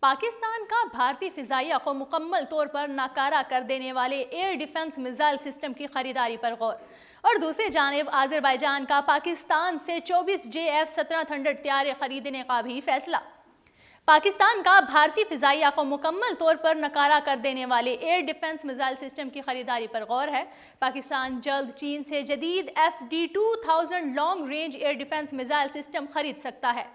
पाकिस्तान का भारतीय फिजाइया को मुकम्मल तौर पर नाकारा कर देने वाले एयर डिफेंस मिसाइल सिस्टम की खरीदारी पर गौर। और दूसरी जानिब आज़रबाईजान का पाकिस्तान से 24 JF-17 थंडर तैयारे खरीदने का भी फैसला। पाकिस्तान का भारतीय फिजाइया को मुकम्मल तौर पर नकारा कर देने वाले एयर डिफेंस मिसाइल सिस्टम की खरीदारी पर गौर है। पाकिस्तान जल्द चीन से जदीद FD-2000 long range air defence missile system खरीद सकता है।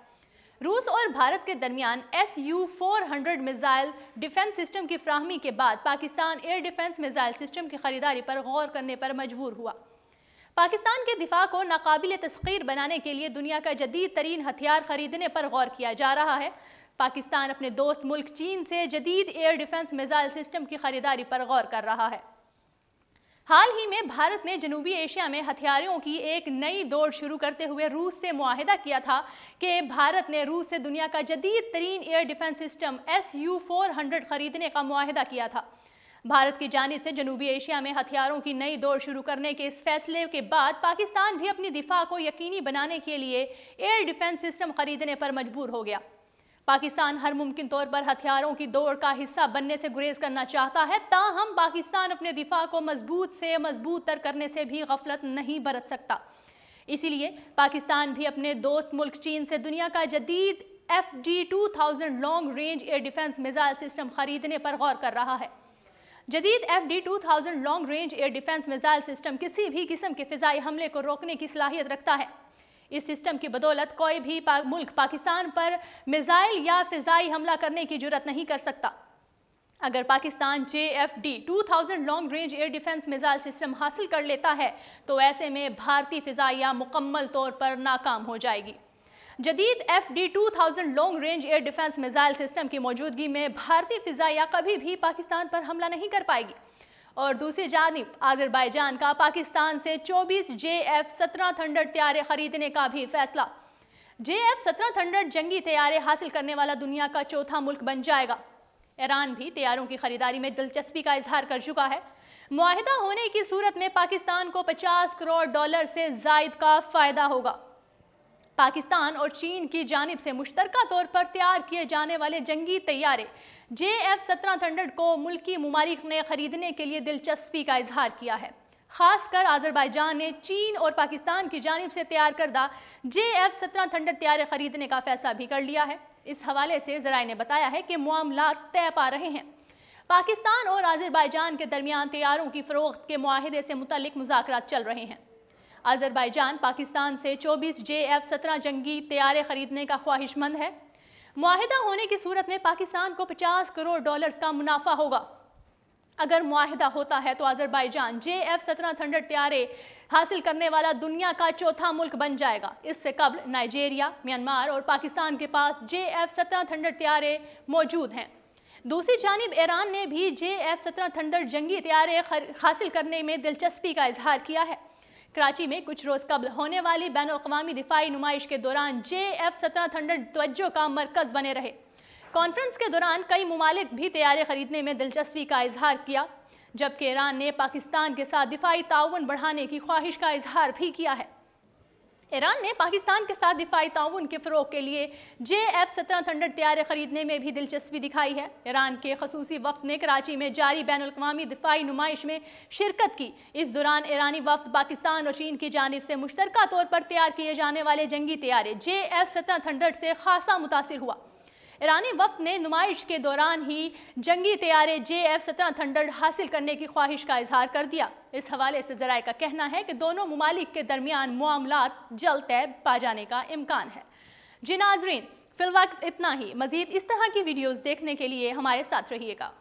रूस और भारत के दरमियान Su-400 मिसाइल डिफेंस सिस्टम की फ्राहमी के बाद Pakistan air defence missile system की खरीदारी पर गौर करने पर मजबूर हुआ। पाकिस्तान के दिफा को नाकाबिल तस्खीर बनाने के लिए दुनिया का जदीद तरीन हथियार खरीदने पर गौर किया जा रहा है। पाकिस्तान अपने दोस्त मुल्क चीन से जदीद एयर डिफेंस मिसाइल सिस्टम की खरीदारी पर गौर कर रहा है। हाल ही में भारत ने जनूबी एशिया में हथियारों की एक नई दौड़ शुरू करते हुए रूस से मुआहिदा किया था कि भारत ने रूस से दुनिया का जदीद तरीन एयर डिफेंस सिस्टम Su-400 खरीदने का मुआहिदा किया था। भारत की जानिब से जनूबी एशिया में हथियारों की नई दौड़ शुरू करने के इस फैसले के बाद पाकिस्तान भी अपनी दिफा को यकीनी बनाने के लिए एयर डिफेंस सिस्टम खरीदने पर मजबूर हो गया। पाकिस्तान हर मुमकिन तौर पर हथियारों की दौड़ का हिस्सा बनने से गुरेज करना चाहता है, ताहम पाकिस्तान अपने दिफा को मजबूत से मजबूत तर करने से भी गफलत नहीं बरत सकता। इसीलिए पाकिस्तान भी अपने दोस्त मुल्क चीन से दुनिया का जदीद FD-2000 long range air defence missile system खरीदने पर गौर कर रहा है। जदीद FD-2000 long range air defence missile system किसी भी किस्म के फिजाई हमले को रोकने की सलाहियत रखता है। इस सिस्टम की बदौलत कोई भी मुल्क पाकिस्तान पर मिसाइल या फिजाई हमला करने की जुर्रत नहीं कर सकता। अगर Pakistan JFD-2000 long range air defence missile system हासिल कर लेता है तो ऐसे में भारतीय फिजाइया मुकम्मल तौर पर नाकाम हो जाएगी। जदीद FD-2000 long range air defence missile system की मौजूदगी में भारतीय फिजाइया कभी भी पाकिस्तान पर हमला नहीं कर पाएगी। और दूसरी जानिब आज़रबाईजान का पाकिस्तान से 24 JF-17 थंडर तैयारे खरीदने का भी फैसला। JF-17 थंडर जंगी तैयारे हासिल करने वाला दुनिया का चौथा मुल्क बन जाएगा। ईरान भी तैयारों की खरीदारी में दिलचस्पी का इजहार कर चुका है। मुआहिदा होने की सूरत में पाकिस्तान को $50 करोड़ से जायद का फायदा होगा। पाकिस्तान और चीन की जानिब से मुश्तरका तौर पर तैयार किए जाने वाले जंगी तैयारे JF-17 थंडर को मुल्की मुमालिक ने खरीदने के लिए दिलचस्पी का इजहार किया है। खासकर आज़रबाईजान ने चीन और पाकिस्तान की जानिब से तैयार करदा JF-17 थंडर तैयारे खरीदने का फैसला भी कर लिया है। इस हवाले से ज़राए ने बताया है कि मामलात तय पा रहे हैं। पाकिस्तान और आज़रबाईजान के दरमियान तैयारों की फरोख्त के मुआहिदे से मुतल्लिक मुज़ाकरात चल रहे हैं। आज़रबाईजान पाकिस्तान से 24 JF-17 जंगी तैयारे खरीदने का ख्वाहिशमंद है। मुआहिदा होने की सूरत में पाकिस्तान को $50 करोड़ का मुनाफा होगा। अगर मुआहिदा होता है तो आज़रबाईजान JF-17 थंडर तैयारे हासिल करने वाला दुनिया का चौथा मुल्क बन जाएगा। इससे कबल नाइजीरिया, म्यांमार और पाकिस्तान के पास JF-17 थंडर तैयारे मौजूद हैं। दूसरी जानिब ईरान ने भी JF-17 थंडर जंगी तैयारे हासिल करने में दिलचस्पी का इजहार किया है। कराची में कुछ रोज कबल होने वाली बैनुल-अक़वामी दिफाई नुमाइश के दौरान JF-17 थंडर तवज्जो का मरकज बने रहे। कॉन्फ्रेंस के दौरान कई मुमालिक भी तैयारे खरीदने में दिलचस्पी का इजहार किया, जबकि ईरान ने पाकिस्तान के साथ दिफाई ताउन बढ़ाने की ख्वाहिश का इजहार भी किया है। ईरान ने पाकिस्तान के साथ दिफाई ताउन के फ़रोग़ के लिए JF-17 थंडर तैयारे खरीदने में भी दिलचस्पी दिखाई है। ईरान के खसूसी वफ़द ने कराची में जारी बैनुल-अक़वामी दिफाई नुमाइश में शिरकत की। इस दौरान ईरानी वफ़द पाकिस्तान और चीन की जानिब से मुश्तरका तौर पर तैयार किए जाने वाले जंगी तैयारे JF-17 थंडर से खासा मुतासिर हुआ। ईरानी वफ़द ने नुमाइश के दौरान ही जंगी तैयारे JF-17 थंडर हासिल करने की ख्वाहिश का इजहार कर दिया। इस हवाले से ज़राए का कहना है कि दोनों मुमालिक के दरमियान मामलात जल्द तय पा जाने का इम्कान है। जी नाज़रीन, फिलवक्त इतना ही। मज़ीद इस तरह की वीडियोज़ देखने के लिए हमारे साथ रहिएगा।